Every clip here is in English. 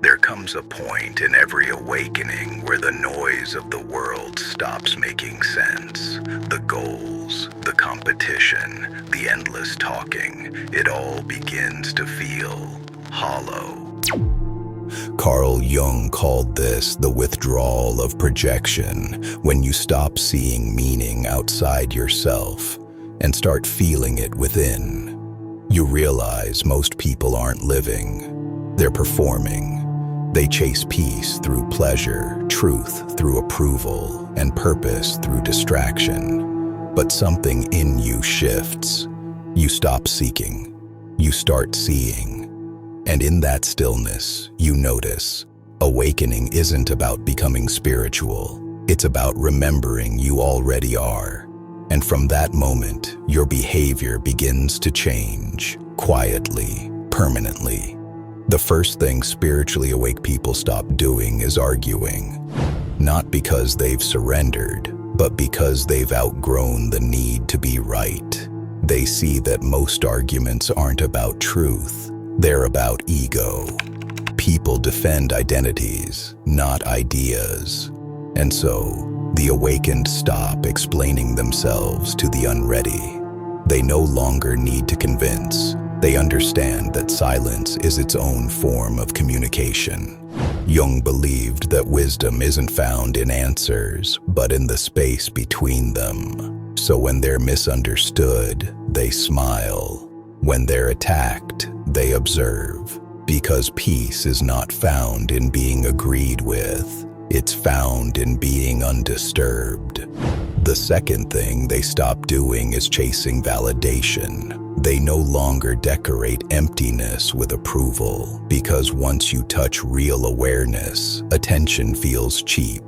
There comes a point in every awakening where the noise of the world stops making sense. The goals, the competition, the endless talking, it all begins to feel hollow. Carl Jung called this the withdrawal of projection, when you stop seeing meaning outside yourself and start feeling it within. You realize most people aren't living, they're performing. They chase peace through pleasure, truth through approval, and purpose through distraction. But something in you shifts. You stop seeking. You start seeing. And in that stillness, you notice, awakening isn't about becoming spiritual. It's about remembering you already are. And from that moment, your behavior begins to change, quietly, permanently. The first thing spiritually awake people stop doing is arguing. Not because they've surrendered, but because they've outgrown the need to be right. They see that most arguments aren't about truth. They're about ego. People defend identities, not ideas. And so, the awakened stop explaining themselves to the unready. They no longer need to convince. They understand that silence is its own form of communication. Jung believed that wisdom isn't found in answers, but in the space between them. So when they're misunderstood, they smile. When they're attacked, they observe. Because peace is not found in being agreed with, it's found in being undisturbed. The second thing they stop doing is chasing validation. They no longer decorate emptiness with approval, because once you touch real awareness, attention feels cheap.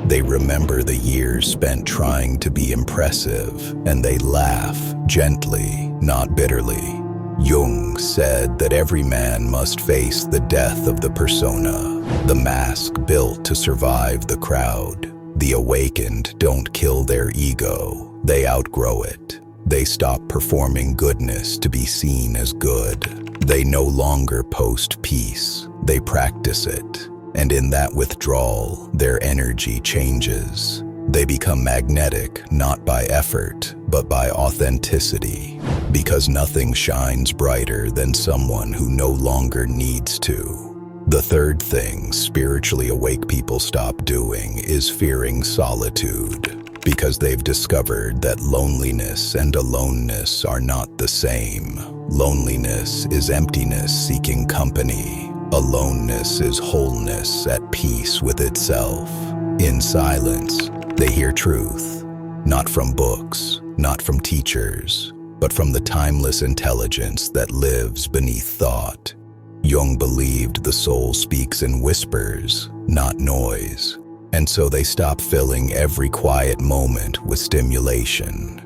They remember the years spent trying to be impressive, and they laugh gently, not bitterly. Jung said that every man must face the death of the persona, the mask built to survive the crowd. The awakened don't kill their ego, they outgrow it. They stop performing goodness to be seen as good. They no longer post peace, they practice it. And in that withdrawal, their energy changes. They become magnetic, not by effort, but by authenticity. Because nothing shines brighter than someone who no longer needs to. The third thing spiritually awake people stop doing is fearing solitude. Because they've discovered that loneliness and aloneness are not the same. Loneliness is emptiness seeking company. Aloneness is wholeness at peace with itself. In silence, they hear truth, not from books, not from teachers, but from the timeless intelligence that lives beneath thought. Jung believed the soul speaks in whispers, not noise, and so they stop filling every quiet moment with stimulation.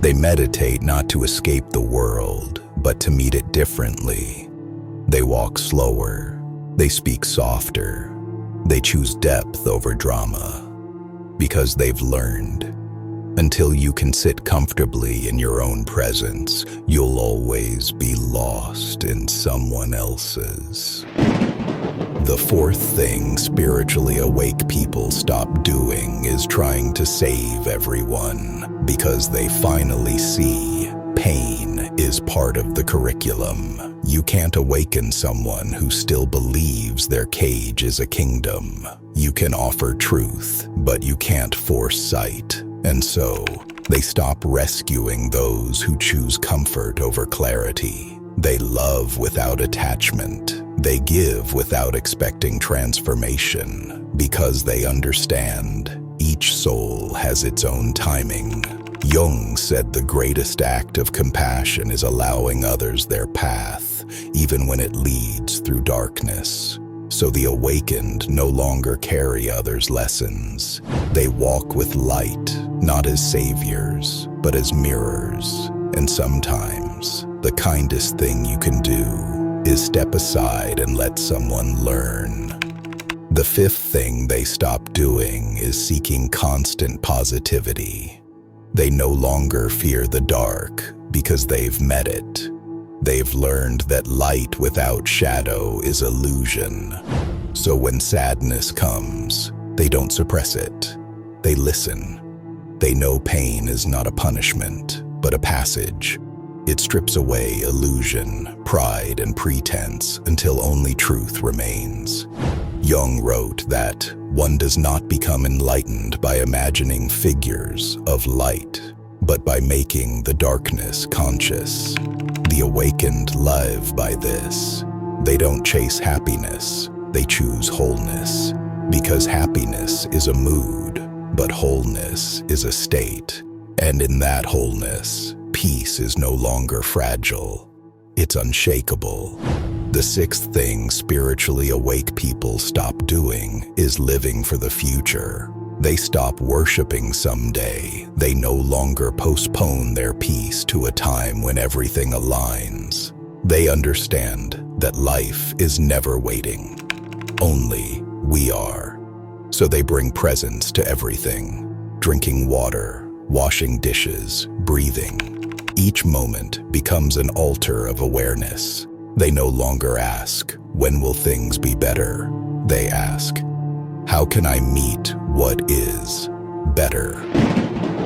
They meditate not to escape the world, but to meet it differently. They walk slower, they speak softer, they choose depth over drama, because they've learned. Until you can sit comfortably in your own presence, you'll always be lost in someone else's. The fourth thing spiritually awake people stop doing is trying to save everyone, because they finally see pain is part of the curriculum. You can't awaken someone who still believes their cage is a kingdom. You can offer truth, but you can't force sight. And so, they stop rescuing those who choose comfort over clarity. They love without attachment. They give without expecting transformation, because they understand each soul has its own timing. Jung said the greatest act of compassion is allowing others their path, even when it leads through darkness. So the awakened no longer carry others' lessons. They walk with light, not as saviors, but as mirrors. And sometimes, the kindest thing you can do is step aside and let someone learn. The fifth thing they stop doing is seeking constant positivity. They no longer fear the dark because they've met it. They've learned that light without shadow is illusion. So when sadness comes, they don't suppress it. They listen. They know pain is not a punishment, but a passage. It strips away illusion, pride, and pretense until only truth remains. Jung wrote that one does not become enlightened by imagining figures of light, but by making the darkness conscious. The awakened live by this. They don't chase happiness, they choose wholeness. Because happiness is a mood, but wholeness is a state. And in that wholeness, peace is no longer fragile. It's unshakable. The sixth thing spiritually awake people stop doing is living for the future. They stop worshiping someday. They no longer postpone their peace to a time when everything aligns. They understand that life is never waiting. Only we are. So they bring presence to everything. Drinking water, washing dishes, breathing. Each moment becomes an altar of awareness. They no longer ask, when will things be better? They ask, how can I meet what is better?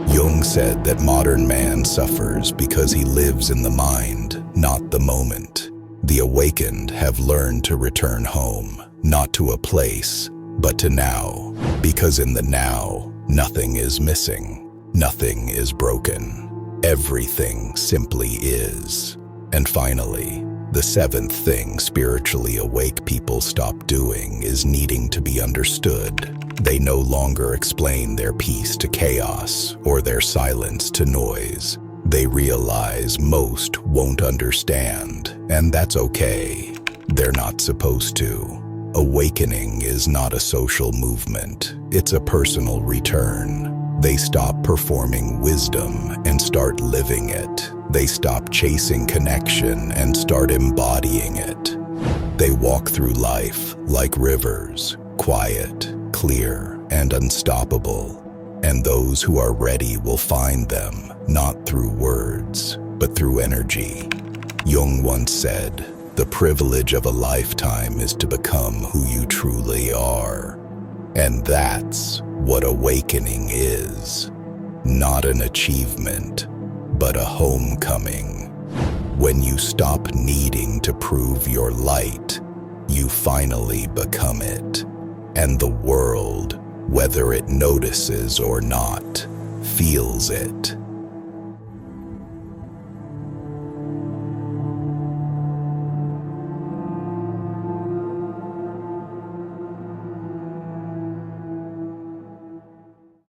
Jung said that modern man suffers because he lives in the mind, not the moment. The awakened have learned to return home, not to a place, but to now. Because in the now, nothing is missing, nothing is broken. Everything simply is. And finally, the seventh thing spiritually awake people stop doing is needing to be understood. They no longer explain their peace to chaos or their silence to noise. They realize most won't understand, and that's okay. They're not supposed to. Awakening is not a social movement, it's a personal return. They stop performing wisdom and start living it. They stop chasing connection and start embodying it. They walk through life like rivers, quiet, clear, and unstoppable. And those who are ready will find them, not through words, but through energy. Jung once said, "The privilege of a lifetime is to become who you truly are." And that's what awakening is. Not an achievement, but a homecoming. When you stop needing to prove your light, you finally become it. And the world, whether it notices or not, feels it.